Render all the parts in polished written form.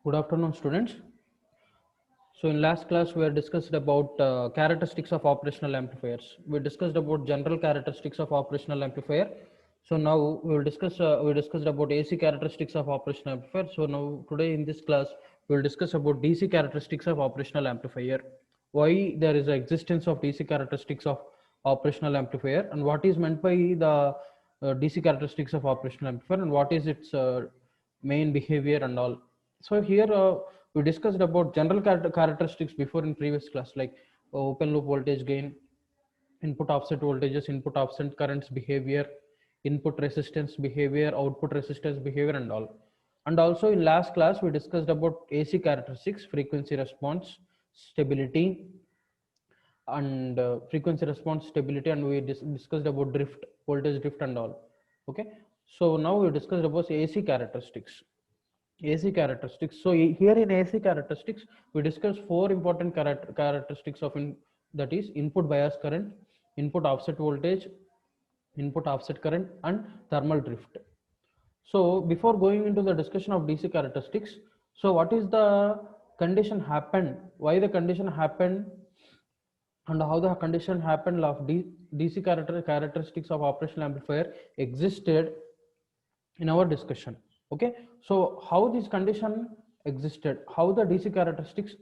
Good afternoon, students. So in last class, we had discussed about characteristics of operational amplifiers. We discussed about general characteristics of operational amplifier. So now we discussed about AC characteristics of operational amplifier. So now today in this class, we will discuss about DC characteristics of operational amplifier. Why there is a existence of DC characteristics of operational amplifier, and what is meant by the DC characteristics of operational amplifier, and what is its main behavior and all. So here we discussed about general characteristics before in previous class, like open loop voltage gain, input offset voltages, input offset currents behavior, input resistance behavior, output resistance behavior, and all. And also in last class we discussed about AC characteristics, frequency response, stability, and frequency response, stability, and we discussed about drift, voltage drift, and all. Okay, so now we discussed about AC characteristics. AC characteristics. So here in AC characteristics, we discuss four important characteristics of that is input bias current, input offset voltage, input offset current, and thermal drift. So before going into the discussion of DC characteristics, so what is the condition happened? Why the condition happened? And how the condition happened of DC characteristics of operational amplifier existed in our discussion. Okay, so how this condition existed, how the DC characteristics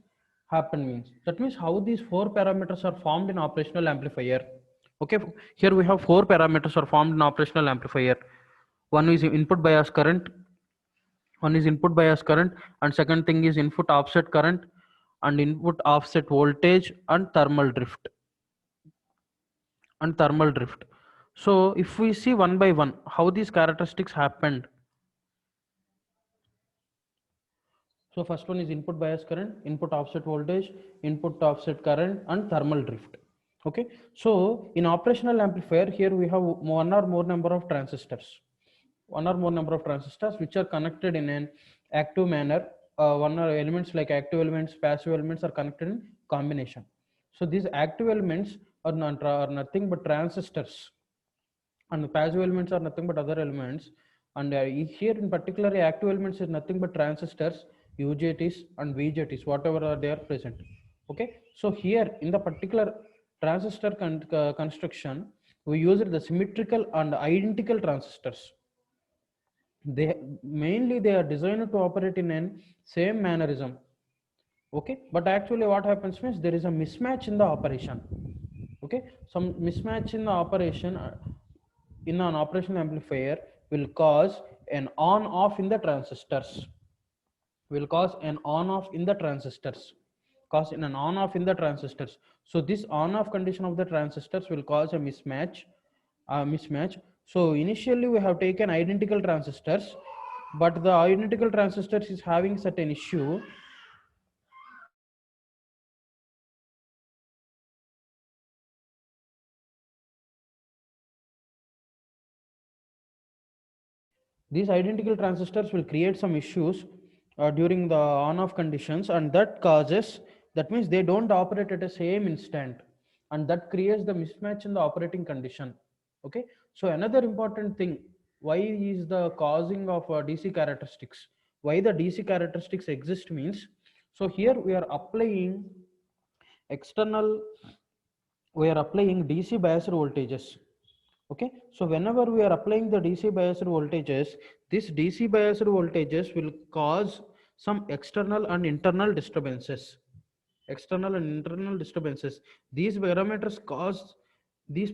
happen means, that means how these four parameters are formed in operational amplifier. Okay, here we have four parameters are formed in operational amplifier. One is input bias current, and second thing is input offset current, and input offset voltage, and thermal drift. So if we see one by one how these characteristics happened. So first one is input bias current, input offset voltage, input offset current, and thermal drift. Okay, so in operational amplifier, here we have one or more number of transistors, which are connected in an active manner. One or elements like active elements, passive elements are connected in combination. So these active elements are nothing but transistors, and the passive elements are nothing but other elements. And here in particular, active elements is nothing but transistors, UJTs and VJTs, whatever are there present. Okay, so here in the particular transistor construction, we use the symmetrical and identical transistors. They are designed to operate in an same mannerism. Okay, but actually what happens means there is a mismatch in the operation. Okay, some mismatch in the operation in an operational amplifier will cause an on off in the transistors, so this on off condition of the transistors will cause a mismatch. So initially we have taken identical transistors, but the identical transistors is having certain issue. These identical transistors will create some issues during the on-off conditions, and that means they don't operate at the same instant, and that creates the mismatch in the operating condition. Okay, so another important thing, why is the causing of DC characteristics? Why the DC characteristics exist means, so here external we are applying DC biased voltages. Okay, so whenever we are applying the DC biased voltages, this DC biased voltages will cause some external and internal disturbances. These parameters cause these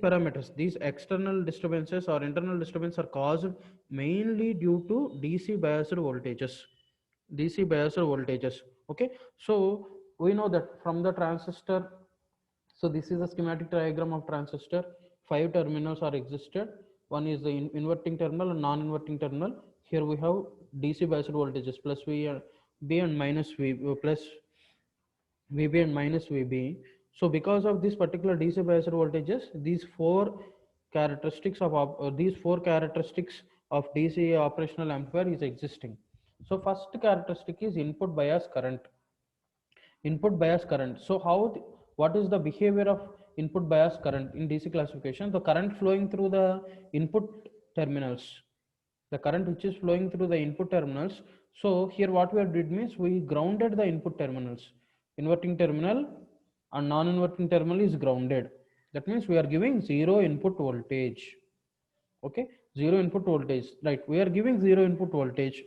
external disturbances or internal disturbances are caused mainly due to DC biased voltages. Okay, so we know that from the transistor. So this is a schematic diagram of transistor. 5 terminals are existed. One is the inverting terminal and non-inverting terminal. Here we have DC biased voltages plus B and minus V, plus VB and minus VB. So because of this particular DC biased voltages, these four characteristics of DC operational amplifier is existing. So first characteristic is input bias current. So what is the behavior of input bias current in DC classification? The current flowing through the input terminals. the current which is flowing through the input terminals. So here what we did means we grounded the input terminals. Inverting terminal and non-inverting terminal is grounded. That means we are giving zero input voltage. Okay, zero input voltage, right? We are giving zero input voltage.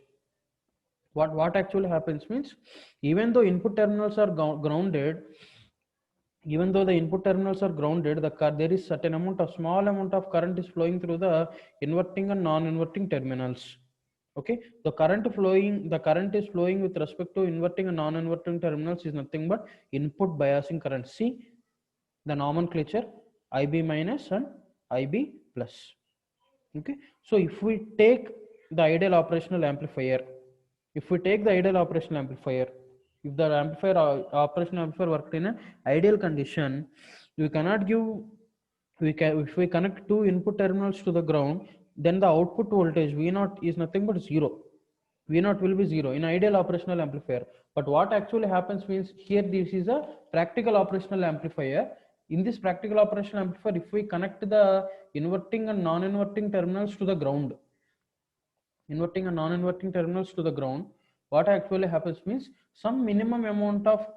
What actually happens means, even though input terminals are grounded, even though the input terminals are grounded, there is certain amount of small amount of current is flowing through the inverting and non-inverting terminals. Okay, the current is flowing with respect to inverting and non-inverting terminals is nothing but input biasing current. See the nomenclature, IB minus and IB plus. Okay, so if we take the ideal operational amplifier, if the operational amplifier worked in an ideal condition, we cannot give, if we connect two input terminals to the ground, then the output voltage V0 is nothing but zero. V0 will be zero in ideal operational amplifier. But what actually happens means, here this is a practical operational amplifier. In this practical operational amplifier, if we connect the inverting and non-inverting terminals to the ground, what actually happens means, some minimum amount of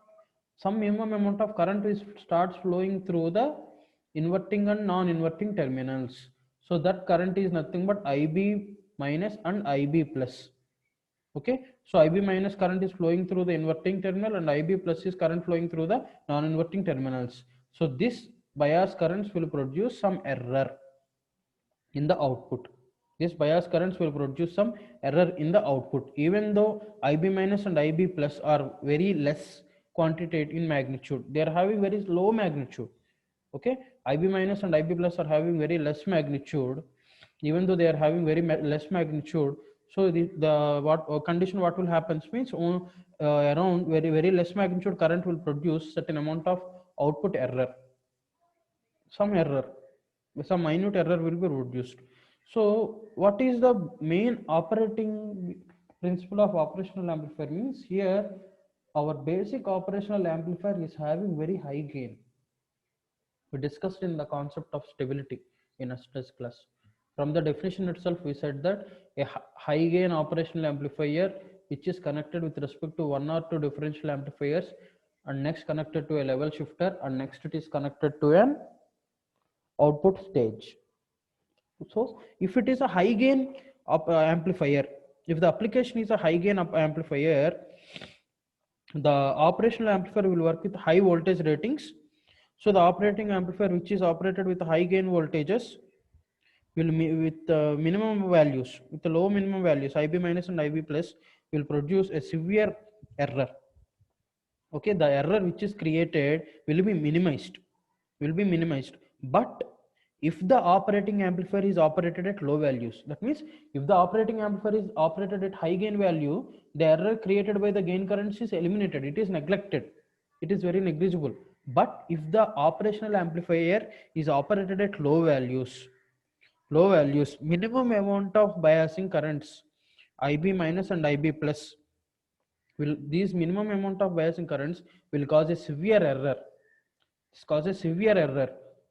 current starts flowing through the inverting and non-inverting terminals. So that current is nothing but IB minus and IB plus. Okay, so IB minus current is flowing through the inverting terminal and IB plus is current flowing through the non-inverting terminals. So this bias currents will produce some error in the output. This bias currents will produce some error in the output, even though IB minus and IB plus are very less quantitative in magnitude. They are having very low magnitude. Okay, IB minus and IB plus are having very less magnitude, even though they are having very less magnitude. So the condition what will happen means, around very less magnitude current will produce certain amount of output error, some minute error will be produced. So what is the main operating principle of operational amplifier means, here our basic operational amplifier is having very high gain. We discussed in the concept of stability in a stress class. From the definition itself, we said that a high gain operational amplifier which is connected with respect to one or two differential amplifiers, and next connected to a level shifter, and next it is connected to an output stage. So if it is a high gain amplifier, if the application is a high gain amplifier, the operational amplifier will work with high voltage ratings. So the operating amplifier which is operated with high gain voltages will with minimum values, with the low minimum values, IB minus and IB plus, will produce a severe error. Okay, the error which is created will be minimized, but if the operating amplifier is operated at low values, that means if the operating amplifier is operated at high gain value, the error created by the gain currents is eliminated, it is neglected, it is very negligible. But if the operational amplifier is operated at low values, minimum amount of biasing currents, IB minus and IB plus, these minimum amount of biasing currents will cause a severe error.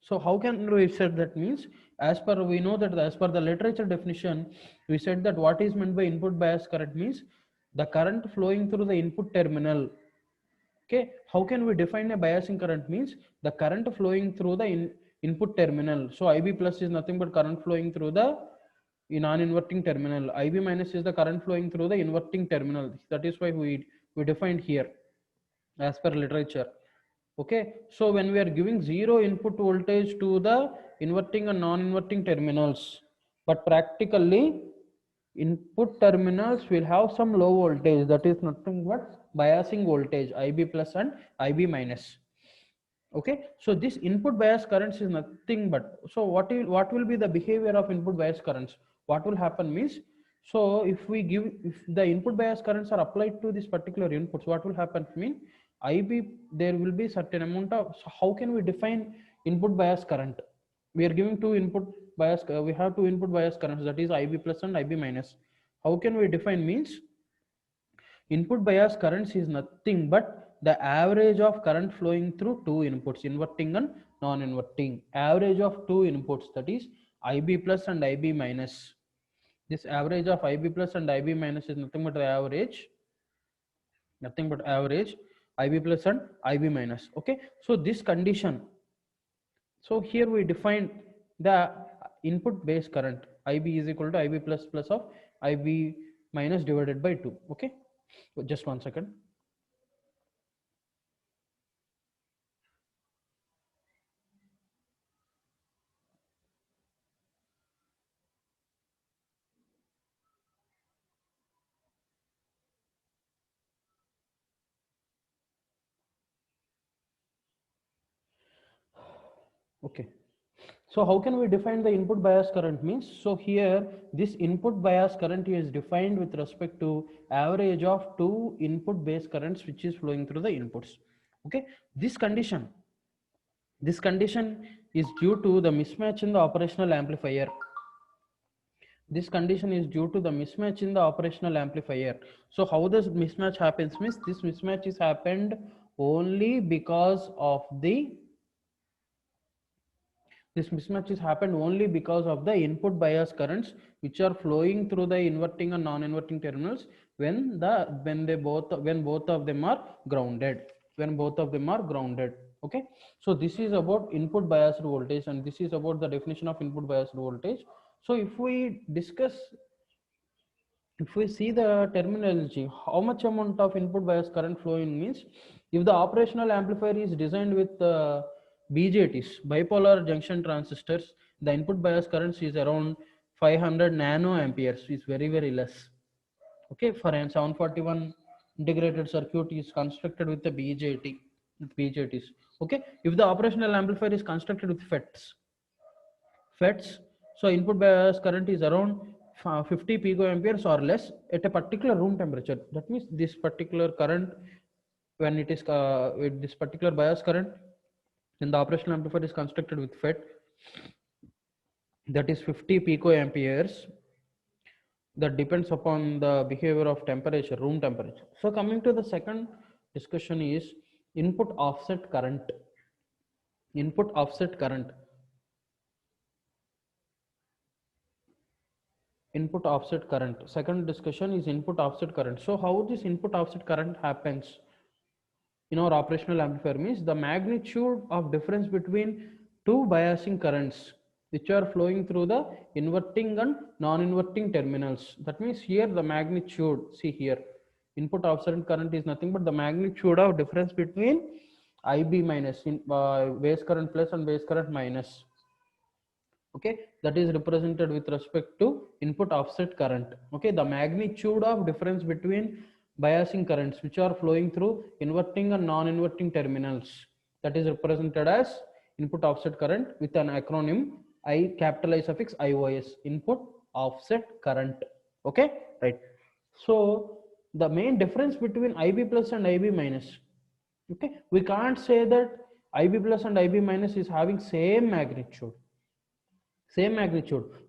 So how can we said that means, we know that as per the literature definition, we said that what is meant by input bias current means the current flowing through the input terminal. Okay, how can we define a biasing current means the current flowing through the input terminal. So IB plus is nothing but current flowing through the non-inverting terminal. IB minus is the current flowing through the inverting terminal. That is why we defined here as per literature. Okay, so when we are giving zero input voltage to the inverting and non-inverting terminals, but practically input terminals will have some low voltage, that is nothing but biasing voltage, IB plus and IB minus. Okay, so this input bias currents is nothing but, so what will be the behavior of input bias currents? What will happen means, so if the input bias currents are applied to this particular inputs, what will happen mean, IB, there will be certain amount of, so how can we define input bias current? We are giving we have two input bias currents, that is IB plus and IB minus. How can we define means, input bias currents is nothing but the average of current flowing through two inputs, inverting and non-inverting, average of two inputs, that is IB plus and IB minus. This average of IB plus and IB minus is nothing but the average, IB plus and IB minus. Okay, so this condition, so here we define the input base current. IB is equal to IB plus plus of IB minus divided by 2. Okay, just 1 second. Okay, so how can we define the input bias current means? So here this input bias current is defined with respect to average of two input base currents which is flowing through the inputs. Okay, this condition is due to the mismatch in the operational amplifier. This condition is due to the mismatch in the operational amplifier. So how this mismatch happens means this mismatch is happened only because of the input bias currents which are flowing through the inverting and non-inverting terminals when both of them are grounded. Okay, so this is about input biased voltage, and this is about the definition of input biased voltage. So if we see the terminology, how much amount of input bias current flowing means, if the operational amplifier is designed with BJTs, bipolar junction transistors, the input bias currents is around 500 nanoamperes, is very less. Okay, for an 741 integrated circuit is constructed with the BJTs. Okay, if the operational amplifier is constructed with FETs, so input bias current is around 50 picoamperes or less at a particular room temperature. That means this particular current, when it is with this particular bias current, when the operational amplifier is constructed with FET, that is 50 picoamperes. That depends upon the behavior of temperature, room temperature. So coming to the second discussion is input offset current. Second discussion is input offset current. So how this input offset current happens in our operational amplifier means the magnitude of difference between two biasing currents which are flowing through the inverting and non-inverting terminals. That means here the magnitude, see here, input offset current is nothing but the magnitude of difference between IB minus base current plus and base current minus. Okay, that is represented with respect to input offset current. Okay, the magnitude of difference between biasing currents which are flowing through inverting and non-inverting terminals, that is represented as input offset current with an acronym capital I suffix IOS, input offset current. Okay, right. So the main difference between IB plus and IB minus, okay, we can't say that IB plus and IB minus is having same magnitude,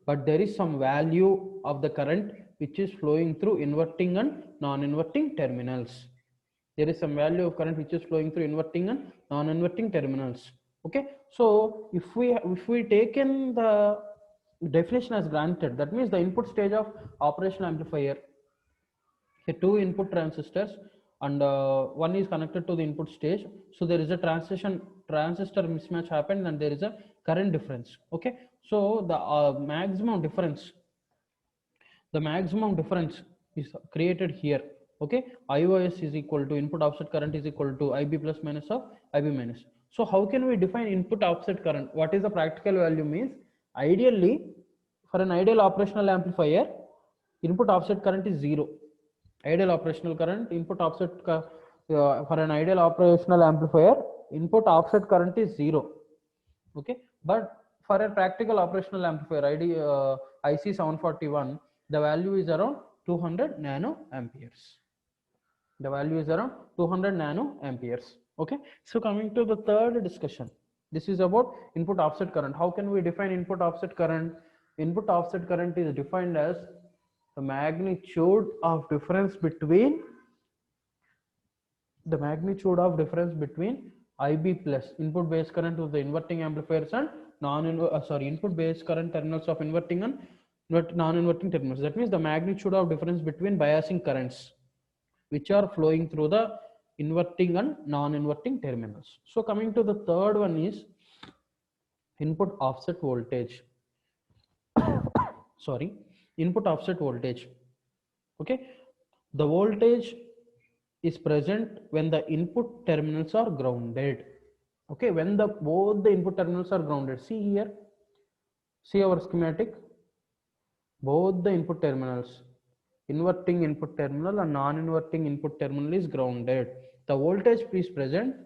but there is some value of the current which is flowing through inverting and non-inverting terminals. There is some value of current which is flowing through inverting and non-inverting terminals. Okay, so if we take in the definition as granted, that means the input stage of operational amplifier, two input transistors, and one is connected to the input stage, so there is a transistor mismatch happened and there is a current difference. Okay, so the maximum difference is created here. Okay, IOS is equal to input offset current is equal to IB plus minus of IB minus. So how can we define input offset current? What is the practical value means, ideally for an ideal operational amplifier, input offset current is 0. Ideal operational current, input offset for an ideal operational amplifier, input offset current is 0. Okay, but for a practical operational amplifier IC 741, the value is around 200 nanoamperes. Okay, so coming to the third discussion, this is about input offset current. How can we define input offset current? Input offset current is defined as the magnitude of difference between IB plus input base current of the inverting amplifiers and input base current terminals of inverting and non-inverting terminals. That means the magnitude of difference between biasing currents which are flowing through the inverting and non-inverting terminals. So coming to the third one is input offset voltage. Sorry, input offset voltage. Okay, the voltage is present when the input terminals are grounded. Okay, when the both the input terminals are grounded. See here, see our schematic. Both the input terminals, inverting input terminal and non-inverting input terminal is grounded. The voltage is present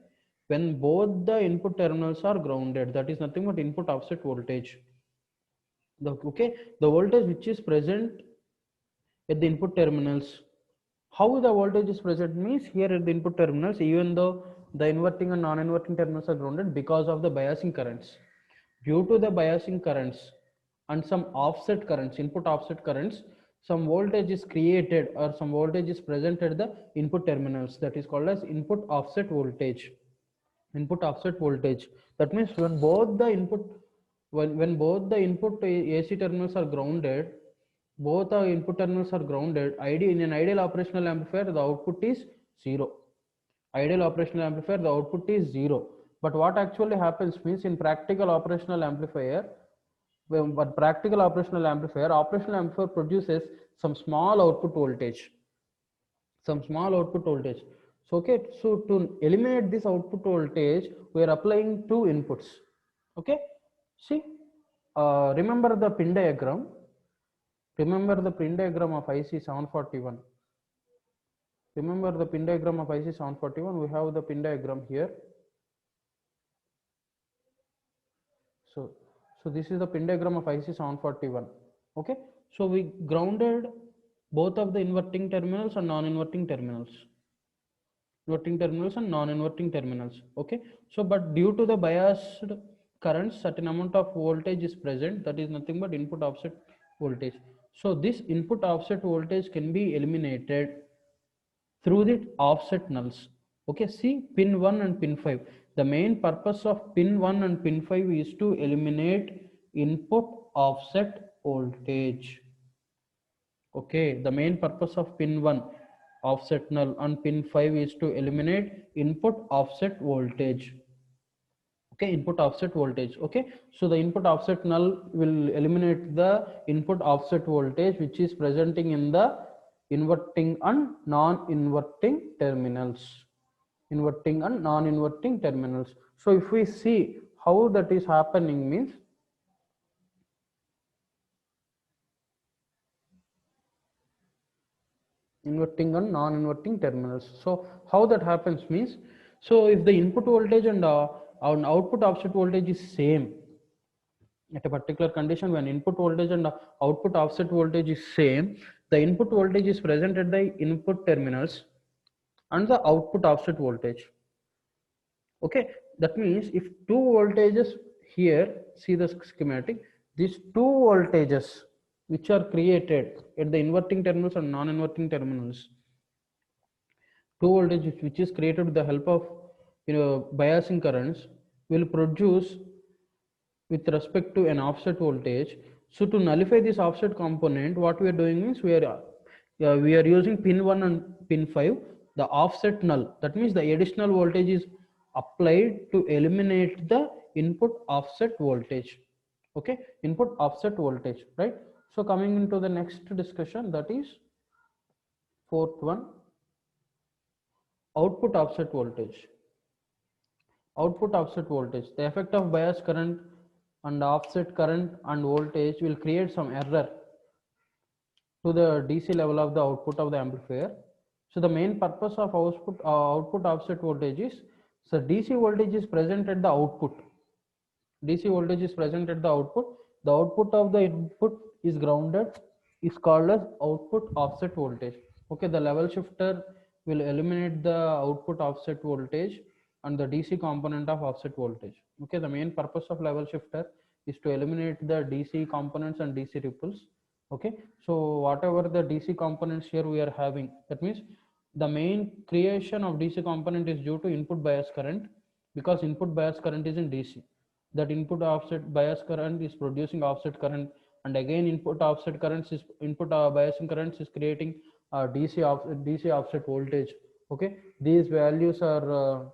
when both the input terminals are grounded. That is nothing but input offset voltage. The voltage which is present at the input terminals. How the voltage is present means here at the input terminals, even though the inverting and non-inverting terminals are grounded because of the biasing currents. Due to the biasing currents and some offset currents, input offset currents, some voltage is created or some voltage is present at the input terminals. That is called as input offset voltage. Input offset voltage. That means when both the input AC terminals are grounded, both the input terminals are grounded. In an ideal operational amplifier, the output is zero. Ideal operational amplifier, the output is zero. But what actually happens means in practical operational amplifier, operational amplifier produces some small output voltage. Some small output voltage. So okay, so to eliminate this output voltage, we are applying two inputs. Okay, see, remember the pin diagram. Remember the pin diagram of IC 741. Remember the pin diagram of IC 741. We have the pin diagram here. So this is the pin diagram of IC 741. Okay, so we grounded both of the inverting terminals and non-inverting terminals. Inverting terminals and non-inverting terminals. Okay, so but due to the biased currents, certain amount of voltage is present. That is nothing but input offset voltage. So this input offset voltage can be eliminated through the offset nulls. Okay, see pin 1 and pin 5. The main purpose of pin 1 and pin 5 is to eliminate input offset voltage. Okay, the main purpose of pin 1 offset null and pin 5 is to eliminate input offset voltage. Okay, input offset voltage. Okay, so the input offset null will eliminate the input offset voltage which is presenting in the inverting and non-inverting terminals. Inverting and non-inverting terminals. So if we see how that is happening means, inverting and non-inverting terminals. So how that happens means, so if the input voltage and output offset voltage is same at a particular condition, when input voltage and output offset voltage is same, the input voltage is present at the input terminals and the output offset voltage. Okay, that means if two voltages here, see the schematic, these two voltages which are created at the inverting terminals and non-inverting terminals, two voltages which is created with the help of biasing currents will produce with respect to an offset voltage. So to nullify this offset component, what we are doing is we are using pin 1 and pin 5, the offset null. That means the additional voltage is applied to eliminate the input offset voltage. Okay, input offset voltage, right? So coming into the next discussion, that is fourth one, output offset voltage. Output offset voltage. The effect of bias current and offset current and voltage will create some error to the DC level of the output of the amplifier. So the main purpose of output offset voltage is, so DC voltage is present at the output. DC voltage is present at the output. The output of the input is grounded, is called as output offset voltage. Okay, the level shifter will eliminate the output offset voltage and the DC component of offset voltage. Okay, the main purpose of level shifter is to eliminate the DC components and DC ripples. Okay, so whatever the DC components here we are having, that means the main creation of DC component is due to input bias current, because input bias current is in DC. That input offset bias current is producing offset current and again input offset currents is input biasing currents is creating DC offset voltage. Okay, these values are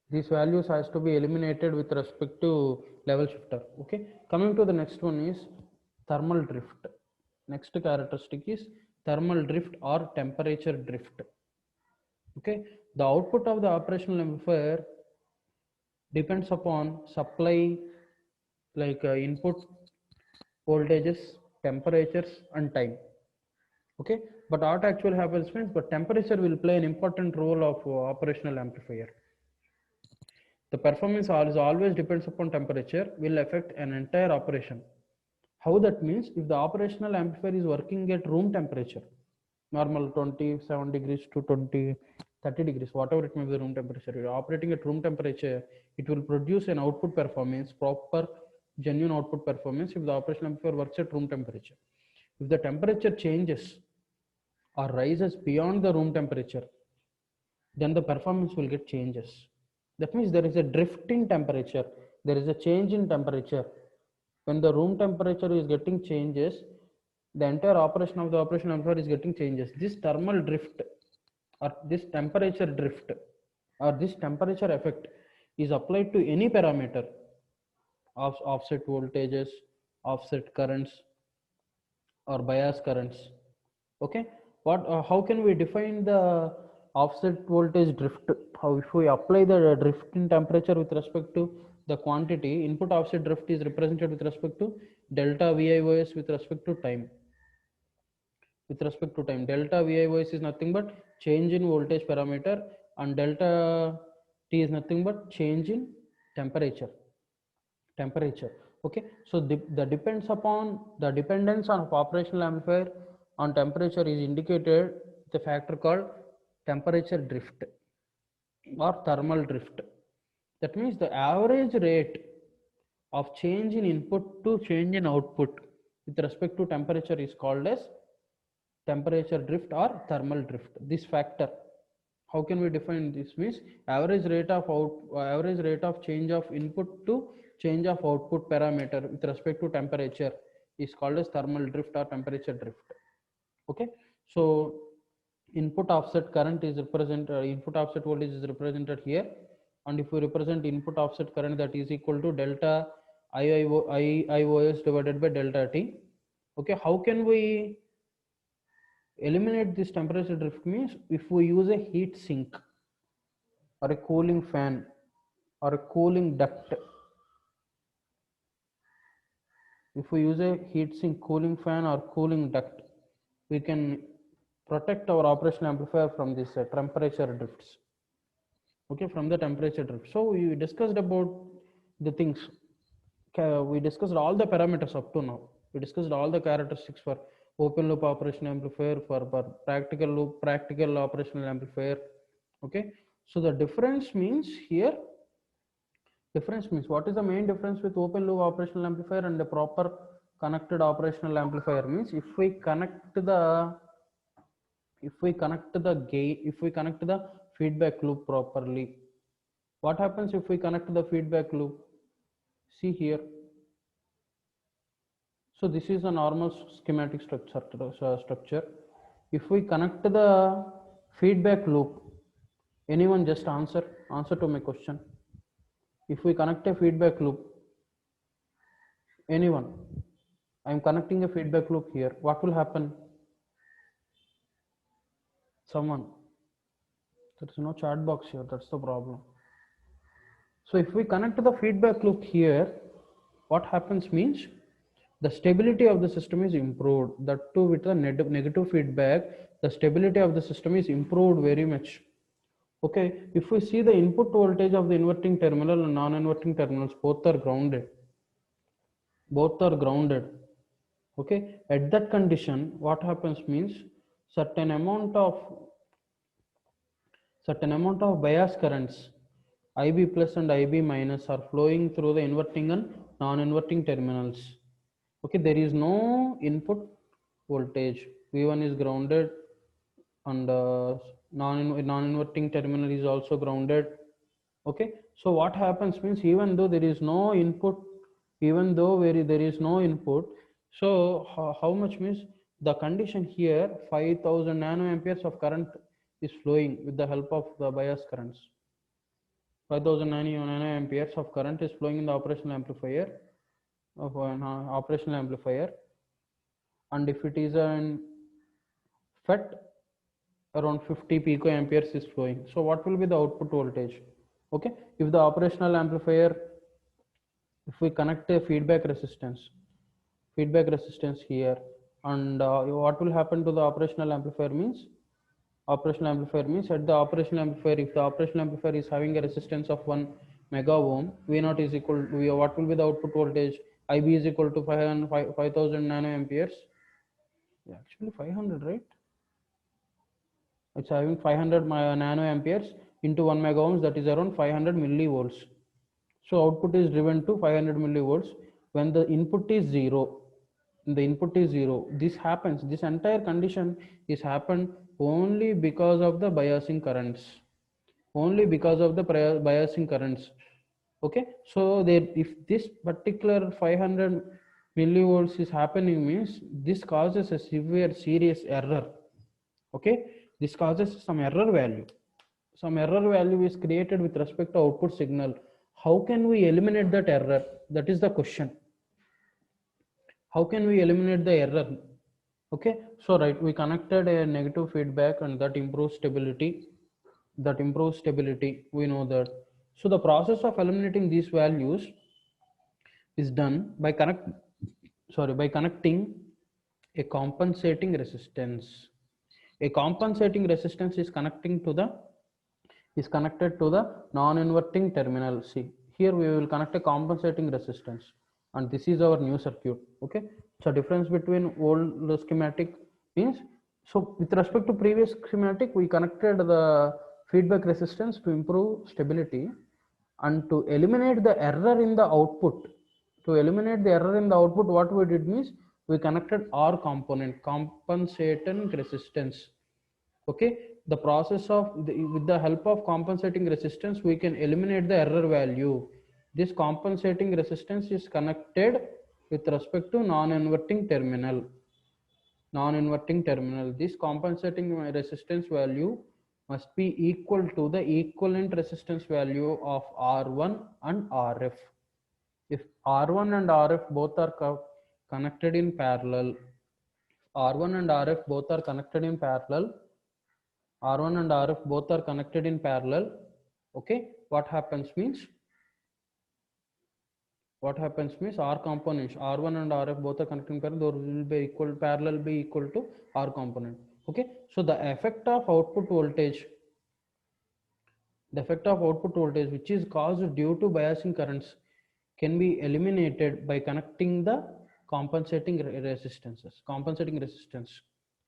these values has to be eliminated with respect to level shifter. Okay, coming to the next one is thermal drift. Next characteristic is thermal drift or temperature drift. Okay, the output of the operational amplifier depends upon supply, like input voltages, temperatures and time. Okay, but what actually happens means, but temperature will play an important role of operational amplifier. The performance always depends upon temperature will affect an entire operation. How that means, if the operational amplifier is working at room temperature, normal 27 degrees to 30 degrees, whatever it may be the room temperature, you're operating at room temperature, it will produce an output performance, proper genuine output performance if the operational amplifier works at room temperature. If the temperature changes or rises beyond the room temperature, then the performance will get changes. That means there is a drift in temperature, there is a change in temperature. When the room temperature is getting changes, the entire operation of the operation amplifier is getting changes. This thermal drift or this temperature drift or this temperature effect is applied to any parameter of offset voltages, offset currents or bias currents. Okay, what how can we define the offset voltage drift? How, if we apply the drift in temperature with respect to the quantity, input offset drift is represented with respect to delta VIOS with respect to time. With respect to time, delta VIOS is nothing but change in voltage parameter, and delta T is nothing but change in temperature. Okay, so the depends upon the dependence on operational amplifier on temperature is indicated with a factor called temperature drift or thermal drift. That means the average rate of change in input to change in output with respect to temperature is called as temperature drift or thermal drift. This factor, how can we define this? Means average rate of change of input to change of output parameter with respect to temperature is called as thermal drift or temperature drift. Okay, so input offset current is represented, input offset voltage is represented here, and if we represent input offset current, that is equal to delta IIOS divided by delta T. Okay, how can we eliminate this temperature drift? Means if we use a heat sink or a cooling fan or a cooling duct, if we use a heat sink, cooling fan or cooling duct, we can protect our operational amplifier from this temperature drifts. Okay, from the temperature drift. So we discussed about the things, we discussed all the parameters up to now. We discussed all the characteristics for open loop operation amplifier, for practical operational amplifier. Okay, so the difference means here, difference means, what is the main difference with open loop operational amplifier and the proper connected operational amplifier? Means if we connect the gain, if we connect the feedback loop properly, what happens if we connect the feedback loop? See here, so this is a normal schematic structure. If we connect the feedback loop, anyone just answer to my question. If we connect a feedback loop, anyone, I am connecting a feedback loop here, what will happen? Someone, there is no chat box here, that's the problem. So if we connect the feedback loop here, what happens means the stability of the system is improved. That too with the negative feedback, the stability of the system is improved very much. Okay, if we see the input voltage of the inverting terminal and non-inverting terminals, both are grounded. Okay, at that condition, what happens means certain amount of bias currents, IB plus and IB minus, are flowing through the inverting and non-inverting terminals. Okay, there is no input voltage, V1 is grounded and non-inverting terminal is also grounded. Okay, so what happens means even though there is no input, there is no input, so how much means the condition here 5000 nanoamperes of current is flowing with the help of the bias currents. 5000 nanoamperes of current is flowing in the operational amplifier of an operational amplifier, and if it is an FET, around 50 picoamperes is flowing. So what will be the output voltage? Okay, if the operational amplifier, if we connect a feedback resistance here, and what will happen to the operational amplifier means, at the operational amplifier, if the operational amplifier is having a resistance of 1 mega ohm, V naught is equal to, what will be the output voltage? IB is equal to 5000 nanoamperes. Yeah, actually 500, right? It's having 500 nanoamperes into 1 mega ohms, that is around 500 millivolts. So output is driven to 500 millivolts when the input is zero. This happens, this entire condition is happened only because of the biasing currents. Okay, so there, if this particular 500 millivolts is happening means this causes a serious error. Okay, this causes some error value. Some error value is created with respect to output signal. How can we eliminate that error? That is the question. How can we eliminate the error? Okay, so right, we connected a negative feedback and that improves stability. We know that. So the process of eliminating these values is done by connecting a compensating resistance. A compensating resistance is connected to the non-inverting terminal. See, here we will connect a compensating resistance, and this is our new circuit. Okay, so difference between old schematic means, so with respect to previous schematic, we connected the feedback resistance to improve stability and to eliminate the error in the output. What we did means we connected R component, compensating resistance. Okay, the process of with the help of compensating resistance we can eliminate the error value. This compensating resistance is connected with respect to non-inverting terminal. This compensating resistance value must be equal to the equivalent resistance value of R1 and RF. If R1 and RF both are connected in parallel, R1 and RF both are connected in parallel, R1 and RF both are connected in parallel. Okay, what happens means R components, R1 and RF both are connected in parallel, those will be equal, parallel be equal to R component. Okay, so the effect of output voltage which is caused due to biasing currents can be eliminated by connecting the compensating resistance.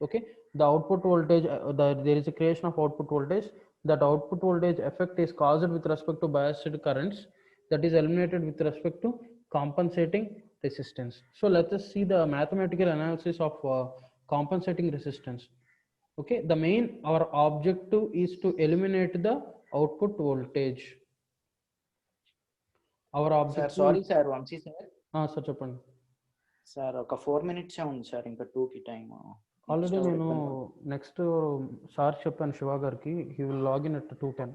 Okay, the output voltage, there is a creation of output voltage. That output voltage effect is caused with respect to biased currents, that is eliminated with respect to compensating resistance. So let us see the mathematical analysis of compensating resistance. Okay, our objective is to eliminate the output voltage. Our objective. Sir, sorry sir, Vamsi sir. Sir, చెప్పండి sir. ఒక 4 minutes ఉంది sir, ఇంకా 2 కి time. Already నేను next sir చెప్పాను శివ గారికి, he will log in at 2:10.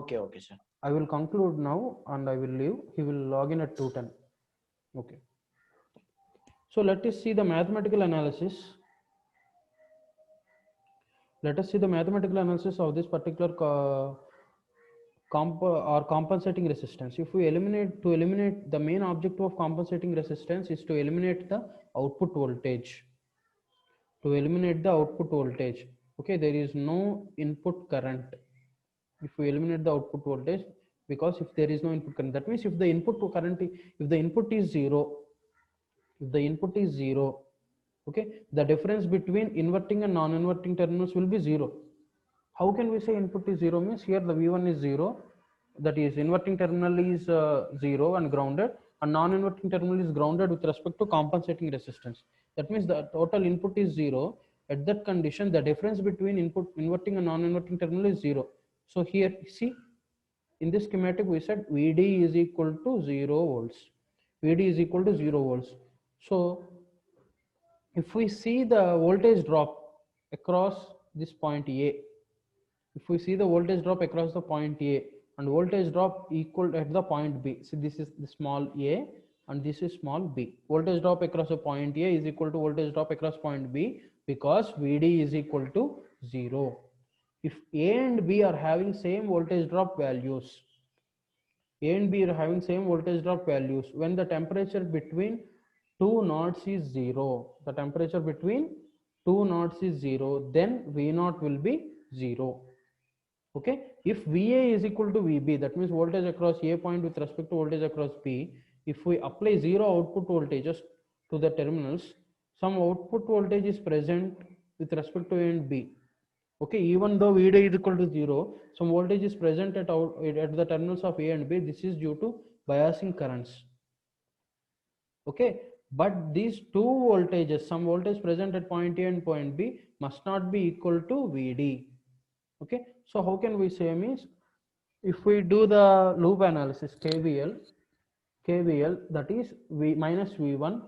Okay sir. I will conclude now and I will leave. He will log in at 2:10. Okay, so let us see the mathematical analysis. Of this particular compensating resistance. If we eliminate the main objective of compensating resistance is to eliminate the output voltage. Okay, there is no input current. If we eliminate the output voltage, because if there is no input current, that means if the input is zero, okay, the difference between inverting and non-inverting terminals will be zero. How can we say input is zero? Means here the V1 is zero, that is inverting terminal is zero and grounded, and non-inverting terminal is grounded with respect to compensating resistance. That means the total input is zero At that condition, the difference between input inverting and non-inverting terminal is 0. So here, see, in this schematic, we said Vd is equal to 0 volts. Vd is equal to 0 volts. So if we see the voltage drop across this point A, if we see the voltage drop across the point A and voltage drop equal at the point B, so this is the small a and this is small b. Voltage drop across a point A is equal to voltage drop across point B because Vd is equal to 0. If A and B are having same voltage drop values, A and B are having same voltage drop values, when the temperature between two nodes is 0, the temperature between two nodes is 0, then V naught will be 0. Okay, if VA is equal to VB, that means voltage across A point with respect to voltage across B, if we apply 0 output voltages to the terminals, some output voltage is present with respect to A and B. Okay, even though VD is equal to 0, some voltage is present at the terminals of A and B. This is due to biasing currents. Okay, but these two voltages, some voltage present at point A and point B, must not be equal to VD. Okay, so how can we say means, if we do the loop analysis KVL, that is V minus V1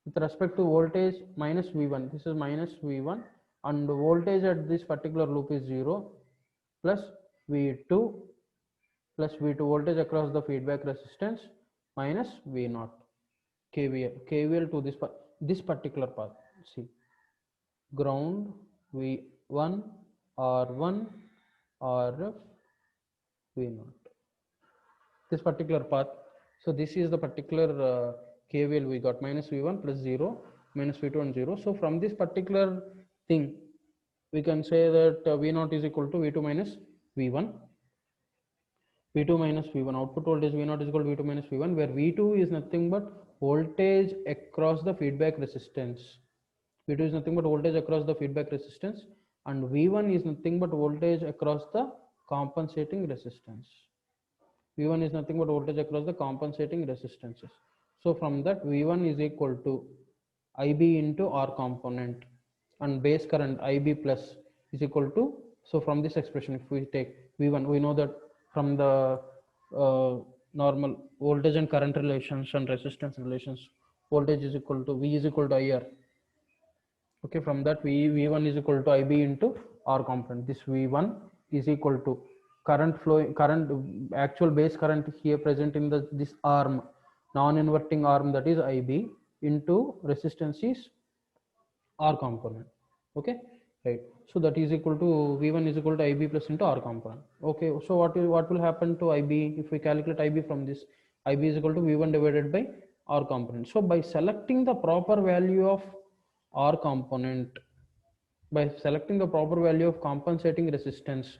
with respect to voltage minus V1, this is minus V1, and voltage at this particular loop is 0 plus V2 voltage across the feedback resistance minus V0. KVL to this particular path. See, ground V1 R1 RF V0, this particular path. So this is the particular KVL we got, minus V1 plus 0 minus V2 and 0. So from this particular thing we can say that V0 is equal to V2 minus V1. V2 minus V1, output voltage V0 is equal to V2 minus V1, where V2 is nothing but voltage across the feedback resistance. V2 is nothing but voltage across the feedback resistance, and V1 is nothing but voltage across the compensating resistance. V1 is nothing but voltage across the compensating resistances. So from that, V1 is equal to IB into R component, and base current IB plus is equal to, so from this expression, if we take V1, we know that from the normal voltage and current relations and resistance relations, voltage is equal to V is equal to IR. Okay, from that V1 is equal to IB into R component. This V1 is equal to current actual base current here present in this arm, non-inverting arm, that is IB, into resistance is R component. Okay, right. So that is equal to V1 is equal to IB plus into R component. Okay, so what will happen to IB if we calculate IB from this? IB is equal to V1 divided by R component. So by selecting the proper value of R component, by selecting the proper value of compensating resistance,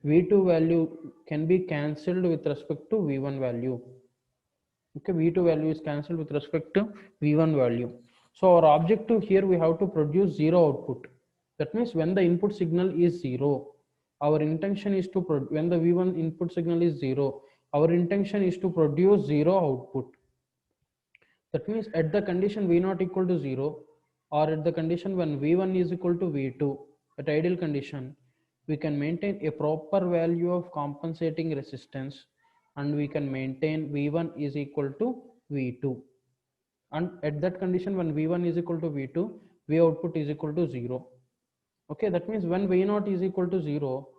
V2 value can be cancelled with respect to V1 value. Okay, V2 value is cancelled with respect to V1 value. So our objective here, we have to produce 0 output. That means when the input signal is 0, our intention is to when the V1 input signal is 0, our intention is to produce 0 output. That means at the condition V0 equal to 0, or at the condition when V1 is equal to V2, at ideal condition, we can maintain a proper value of compensating resistance, and we can maintain V1 is equal to V2. And at that condition, when V1 is equal to V2, V output is equal to 0. Okay, that means when V0 is equal to 0,